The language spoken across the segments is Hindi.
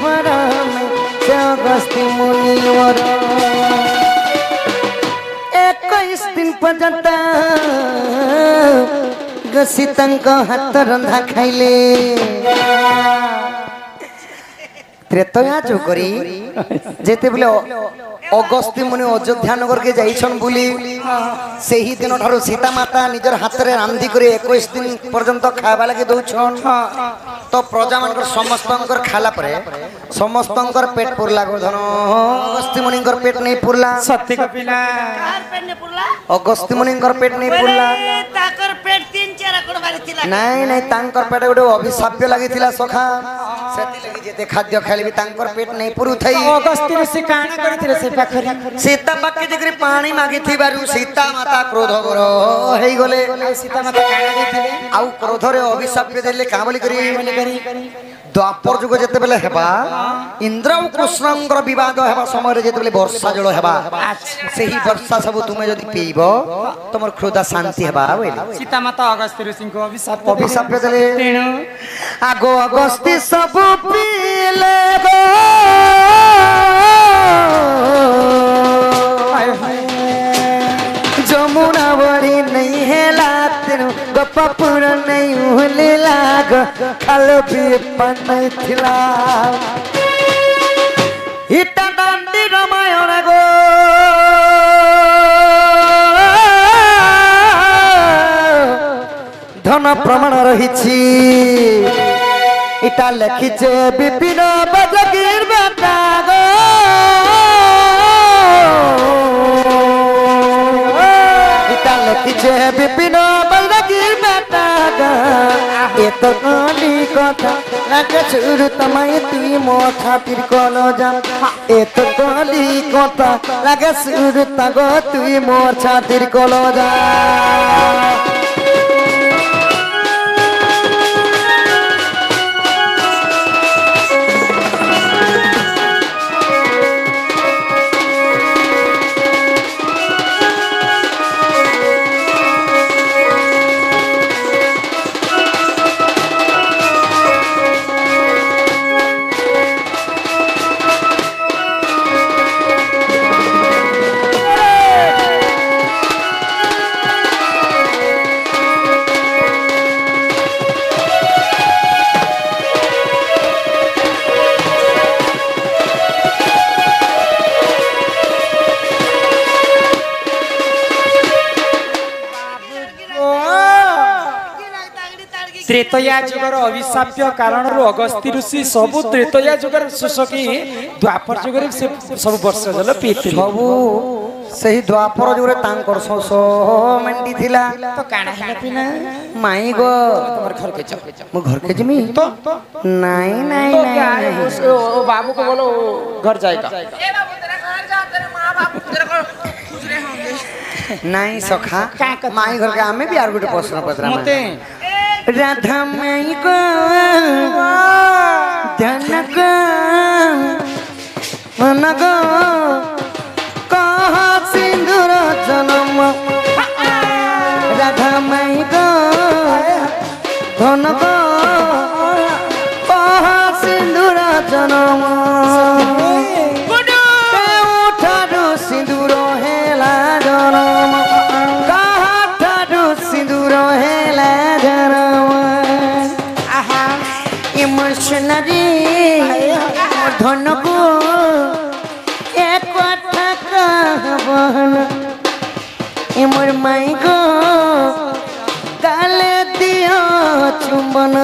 भर में से अगस्त्य मुनिवर 21 दिन पर्यंत सीता हाथ रंधा खाइले त्रेतया जो करी जेते बोले अगस्त्य मुनि अयोध्या नगर के जाइछन बुली से ही दिन ठारो सीता माता निजर हाथ रे रांधी करे 21 दिन पर्यंत खावा लगे दउछन तो प्रजा मानकर समस्तंकर खाला परे समस्तंकर पेट पुरला गोधन अगस्त्य मुनिंकर पेट नहीं पुरला सत्य कपिला कार पेट ने पुरला अगस्त्य मुनिंकर पेट नहीं पुरला ताकर पेट 3-4 आकड़ बारी थिला नहीं नहीं तांकर पेट गोटे अभिशाप्य लागिथिला सखा सेति लगी जेते खाद्य खाइले तांकर पेट नहीं पुरु थई अगस्त्य ऋषि काना करथिले से पाखरी सीता पाके जकरी पानी मागी थिबारु सीता माता क्रोध करो हेई गले सीता माता काना देथिले आउ क्रोध रे अभिशाप्य देले का बोली करी द्वापर जुग जेते बेले हेबा इंद्र और कृष्णंकर विवाद हेबा समय रे जेते बेले वर्षा जल हेबा सेही वर्षा सब तुमे जदी पीबो तमर क्रोध शांति हेबा बोली सीता माता अगस्त्य ऋषि को अभिशाप देले तेणु आगो अगस्त्य सब पीले गो जमुना बड़ी नहीं है लातनु गपपुर नहीं होले लाग खाल भी पन थिला हिटा दांडी रामायण गो धन प्रमाण रहिछि इटा लिखिछे विपिन बजगीर बेटा गो इटा लिखिछे विपिन बजगीर बेटा गो एत काली कथा लागे सुर तमाय तुई मो खातिर कलो जा एत काली कथा लागे सुर तगो तुई मो खातिर कलो जा त्रेतया जुगर अभिशाप्य कारण अगस्त्य ऋषि सब त्रेतया जुगर सुसकी द्वापर जुगर से सब वर्ष जल पीते सबू सही द्वापर जुगरे तांकर सस मेंटी थिला तो काना हेला पिना माई गो तमर घर के जाओ मो घर के जमी तो नहीं नहीं तो नहीं ओ बाबू को बोलो घर जाएगा ए बाबू तेरा घर जा तेरे मां बाप तेरे को खुश रहे होंगे नहीं सखा माई घर के हमें भी आर गुटे प्रश्न पत्रा मते राधा माई को धन को मन को कहा सिंदूर जन्म राधा माई को धन को कहा सिंदूर जन्म ठारू सिंदूर हेला जन्म कहा ठारू सिंदूर हेला इमोशनरी धन को एक कथा कहबन इमर माई को गाले दियो चुंबन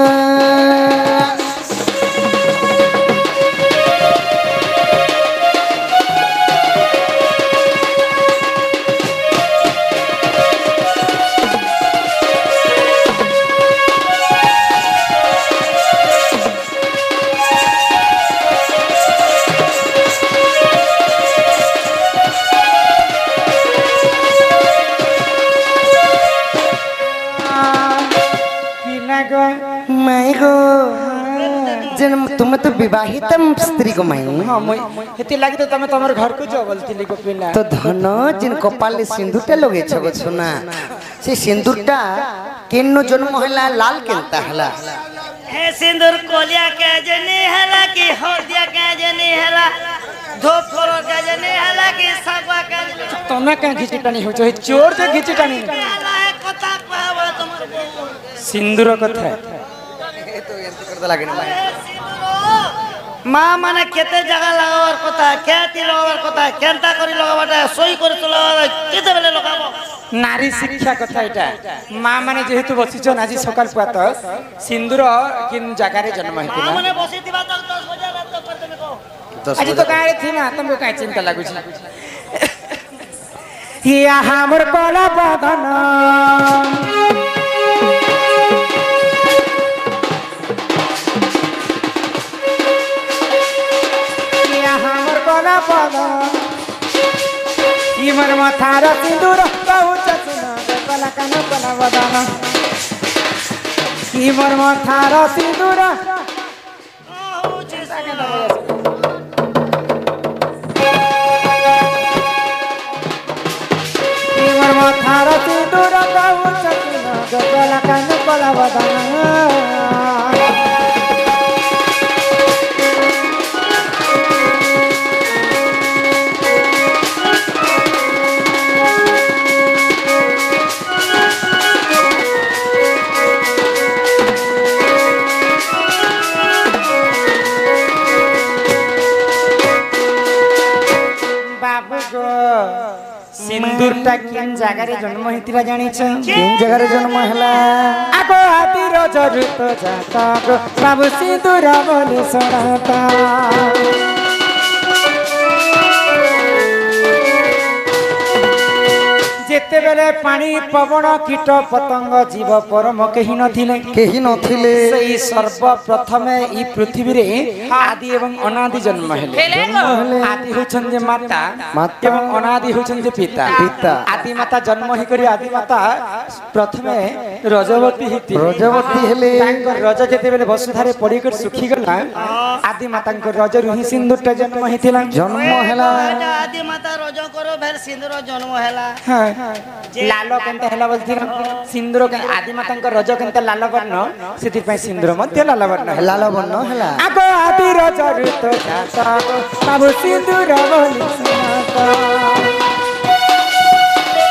तुम तो विवाहित स्त्री को माई हां मई हेती लागि तो तमे तमर घर को जो बोलतिली को पिला तो धन जिन कपाल सिंदूरटा लगे छगो सुना से सिंदूरटा केन्नो जन्म हला लाल केनता हला हे सिंदूर कोलिया के जनी हला कि हल्दिया के जनी हला धूप कलर के जनी हला कि सागवा के जनी तमे का घिची टानी हो छै चोर से घिची टानी हला है कथा पावा तुमर बहू सिंदूर कथा ଏ ତ ଏମିତି କରିଦେଲା କି ନାହିଁ माँ माने केते जगह लगावार कथा केती लगावार कथा केनता करी लगावाटा सोई करी तो लगावा केते बेले लगाबो नारी शिक्षा कथा एटा माँ माने जेहेतु बसिछन आज सकाल पात सिंदूर किन जगह रे जन्म माँ हेतिला माने बसी दिबा तक 10 बजे रात तक कर देबे को 10 आज तो गाय थी ना तुमको काय चिंता लागु छी या हमर कोला बदन या हमर कोला बदन इमर माथार सिंदूर पहुँच सुना कला कन कला बदन इमर माथार सिंदूर इमर माथार सिंदूर पहुँच सुना कला कन कला बदन बाबू गो सिंदूरटा किन जगह रे जन्म हेतिला जानिछ କେଉଁ ଜାଗାରେ ଜନ୍ମ ହେଲା आगो हातीर जरुत जातक बाबू सिंदूर बोले सड़ाता जेते बेले पानी पवन कीट पतंग जीव परम केही नथिले କେହି नଥିଲେ सेई सर्वप्रथमे ई पृथ्वी रे आदि एवं अनादि जन्म हेले आदि होछन जे माता माता एवं अनादि होछन जे पिता पिता आदि माता जन्म ही करी आदि माता प्रथमे रजवती हिति रजवती हेले तांकर रज जेते बेले वसुधारे पड़ी कर सुखी गला आदि मातांकर रज रुहि सिंदूरटा जन्म हितिला जन्म ହେଲା आदि माता रोज करो भेर सिंदूर जन्म हैला हाँ लाल केनता हैला बलथिर सिंदूर के आदि मातांकर रज केनता लाल वर्ण सेति पय सिंदूर मध्य लाल वर्ण हैला ଲାଲ ବର୍ଣ୍ଣ ହେଲା आगो आदि रज ऋत जातक बाबू सिंदूर बोली सनाता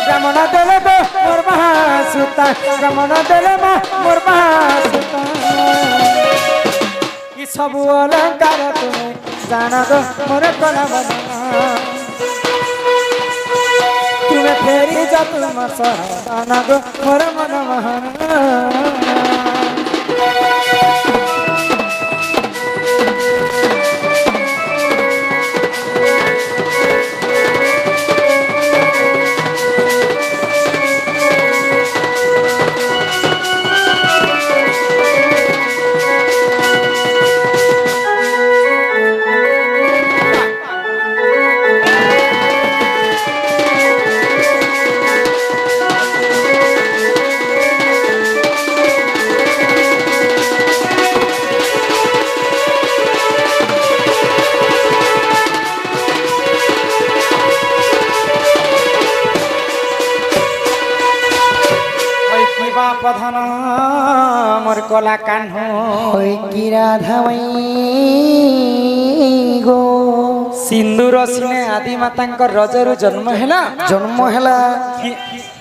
ब्राह्मण देले गो मोर महासुता ब्राह्मण देले मा मोर महासुता ई सब अलंकार तुमे जान गो मोर कला बना तुमे फेरी जा तुम सहाना गो मोर मन महान प्रधान मोर कला कान्हो ওই কি রাধামাই গো सिंदूर सिने आदि मातांकर रजरु जन्म हैला জন্ম ହେଲା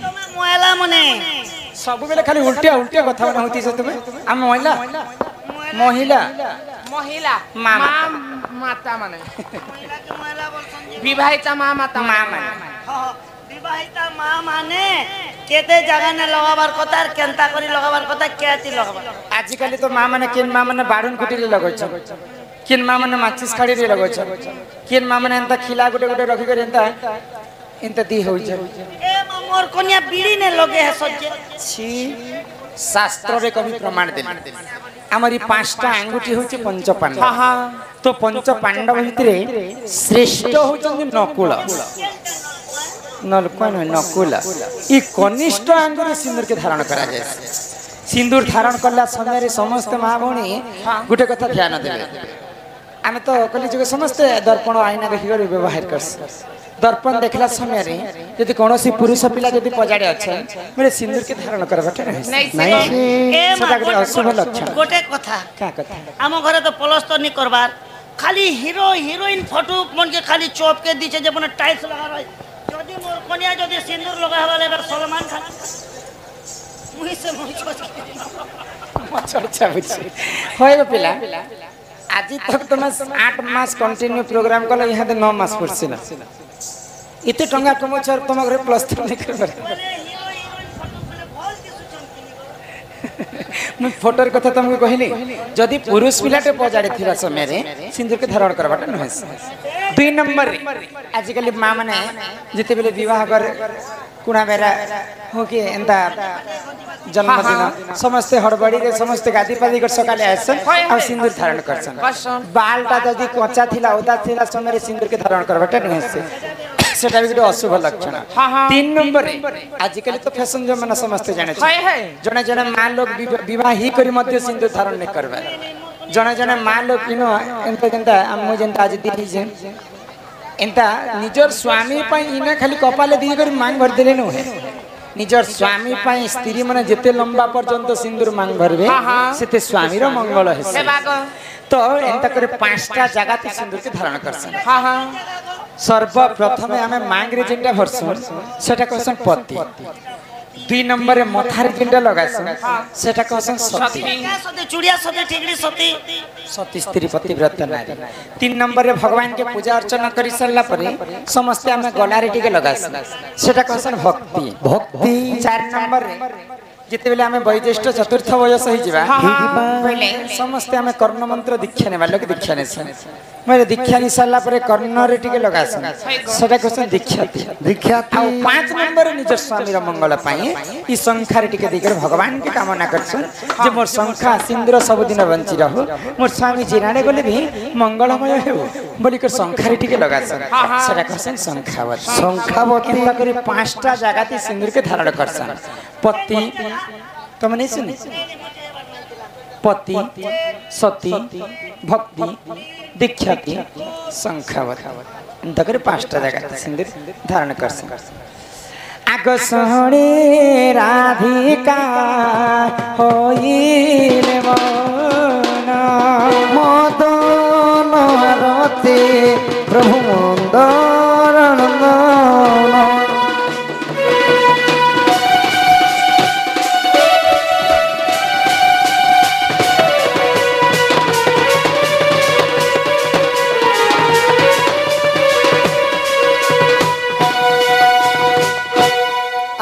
তুমি ময়লা মনে सब बेले खाली उल्टिया उल्टिया कथा बना होती से तुम्हें हम महिला महिला মহিলা মা মা মাতা মানে মহিলা কে ময়লা বলছন যে বিবাহিতা মা মাতা মা মানে মানে বিবাহিতা মা মানে কেতে জায়গা না লগাবার কথা আর কেনতা করি লগাবার কথা কেতি লগাবার आजकल तो माँ मैंने किन माँ मैंने बाड़ून कुटी लगो किन माँ मैंने माचिस खाड़ी लगो किन माँ मैंने एंता खिला गुटे गुटे रखी कर एंता एंता दी हो এ মোর কন্যা বিড়ি নে লগে হে সজ্জে छी शास्त्र रे कभी प्रमाण दे हमारी पांचटा आंगुठी होची पंच पांडव तो पंच पांडव भितरे श्रेष्ठ होचंदी नकुल नलकन नकुल ई कनिष्ठ आंगुरी सिंदूर के धारण करा जाए सिंदूर धारण करला समय रे समस्त मां भणी गुटे कथा ध्यान देबे आमे तो कली जुग समस्त दर्पण आईना देखि कर व्यवहार करस दर्पण देखला समय रे यदि कोनोसी पुरुष पिला यदि पजाड़े अच्छे मेरे सिंदूर के धारण करबाटे नहीं नहीं से ए मा सेटा गोटे अशुभ लक्षण गोटे कथा क्या कथा आम घरे तो पलस्तर नहीं करबार खाली हिरो हिरोइन फोटो मन के खाली चौप के दीचे जब टाइल्स लगा रहे यदि मोर कन्या यदि सिंदूर लगा वाले सलमान खान मुई से मुई चर्चा बुझी होय गो पिला आज तक तुम 8 मास कंटिन्यू प्रोग्राम कल यहाँ 9 मास पड़सी ना इते टंगा कमो छर तुम घरे प्लस 3 नहीं कर मैं फोटोर कथा तुमको कहली जदि पुरुष पिलाटे पजाड़े थिरा समय रे सिंदूर के धारण करबाटा न है 2 नंबर आजिकल माँ माने जिते बेले विवाह कर कुणा बेरा हो कि एंता जन्मदिन समस्ते हड़बड़ी रे समस्ते गादी पादी कर सकाले आसन आ सिंदूर धारण करसन बालटा जदि कच्चा थिला ओदा थिला समय रे सिंदूर के धारण करबाटा न है सेटा भी गोटे अशुभ लक्षण 3 नंबर आजिकल तो फैशन जमाना समस्ते जाने जने जने माँ लोग विवाह ही करी मध्य सिंदूर धारण नहीं करबा जने जने माँ लोग किनो एंता जेंता हम जेंता आज दिली जे एंता निजर स्वामी पई इना खाली कपाले दी कर मांग भर देले न है निजर स्वामी पई स्त्री माने जेते लंबा पर्यंत सिंदूर मांग भरबे सेते स्वामी रो मंगल है तो एंता करे 5टा जगह ते सिंदूर के धारण करसन सर्वप्रथम आम मांग रे जिनटा भरसन सेटा कहसन पति 2 नंबर रे मथार जिनटा लगासन सेटा कहसन सती सती चूड़िया सती ठिकड़ी सती सती स्त्री पतिव्रत नारी 3 नंबर रे भगवान के पूजा अर्चना करि सरला परे समस्त आम गलारे टिके लगासन सेटा कहसन भक्ति भक्ति 4 नंबर रे जिते बेले आमे वैज्येष्ठ चतुर्थ वयस ही जिबा पहले समस्त आमे कर्ण मंत्र दीक्षा ने वालों के दीक्षा ने मेरे दीक्षा नि सरला परे कर्ण रे टिके लगासन सेटा कहसन दीक्षा आ 5 नंबर निज स्वामी रो मंगल पाई ई संख्या रे टिके देकर भगवान के कामना करसन जे मोर संख्या सिंदूर सब दिन बंची रहो मोर स्वामी जिराणे गले भी मंगलमय हो बोली कर संख्या रे टिके लगासन सेटा कहसन संख्यावती करी 5टा जगह ती सिंदूर के धारण करसन पति तुम नहीं सुनी पति सती भक्ति दीक्षाती संख्यावती तक 5टा जगह सिंदूर धारण कर आग सोहणे राधिका होइल मन मदन रते प्रभु मंदरण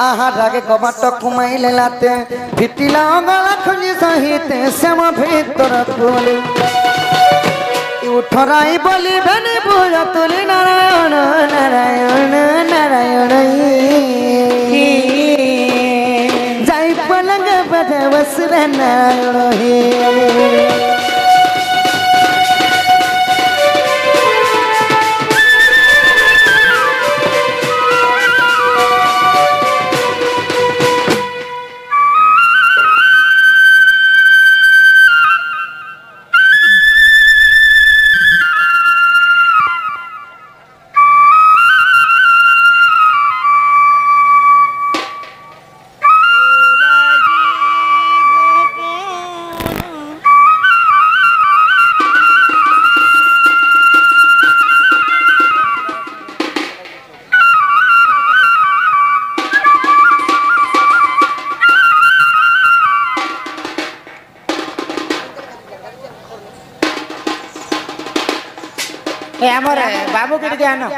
आहार आगे कबाट कुमाइले लाते फिटिला गला खुंजी सहिते श्याम भीतर बोले उठराई बोली बने पूजा तुली नारायण नारायण नारायण जाई पलंग बजे वसुर नारायण हे हमर बाबू के के आनो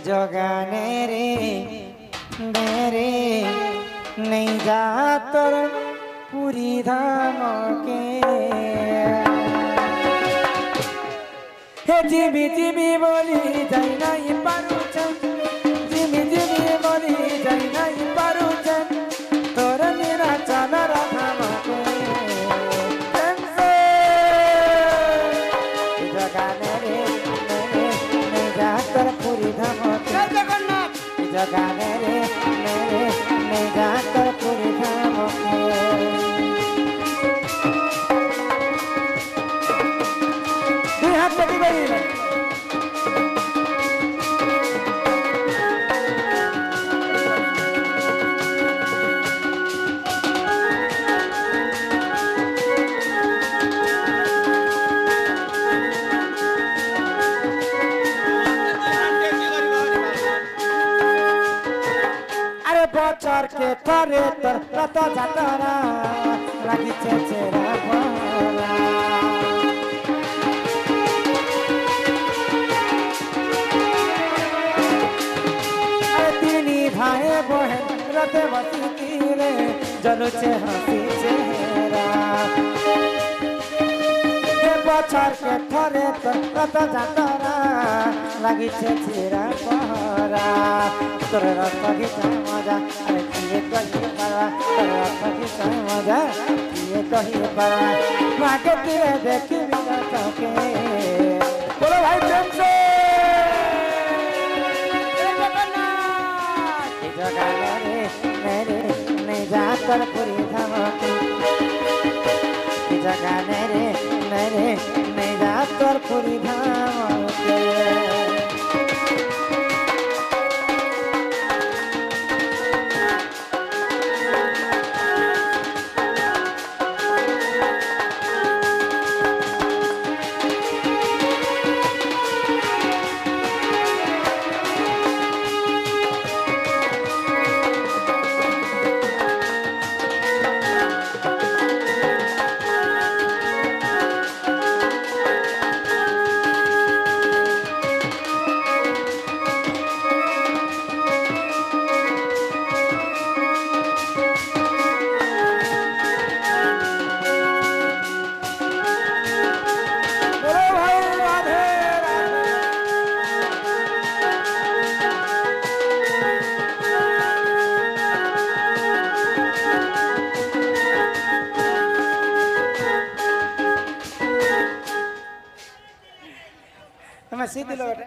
जगाने रे मेरे नहीं जा तर पूरी धाम के हे जिबी जिबी बोली जाई नहीं पारू जिबी जिबी बोली जाई नहीं पारू तोर मेरा चल रहा मके जगाने रे मेरे नहीं जा तर पूरी धाम के जगाने रे मेरे नहीं जा तर पूरी धाम के বছর কে থরে তোর রত যাতরা লাগিছে চেরা পরা তিনি ভাই বহেন রতে বসি তীরে জলুছে হাসি চেহারা বছর কে থরে তোর রত যাতরা লাগিছে চেরা পরা তোর রত গীতা মজা আরে কিয়ে কহি পারা তোর রত গীতা মজা কিয়ে কহি পারা মাকে তীরে দেখি বিনা চোখে বলো ভাই প্রেম সে জগালে রে মেরে नहीं जाकर पूरी धमकी जगाने रे मेरे नहीं जाकर पूरी धमकी मैं सीधी लो बेटा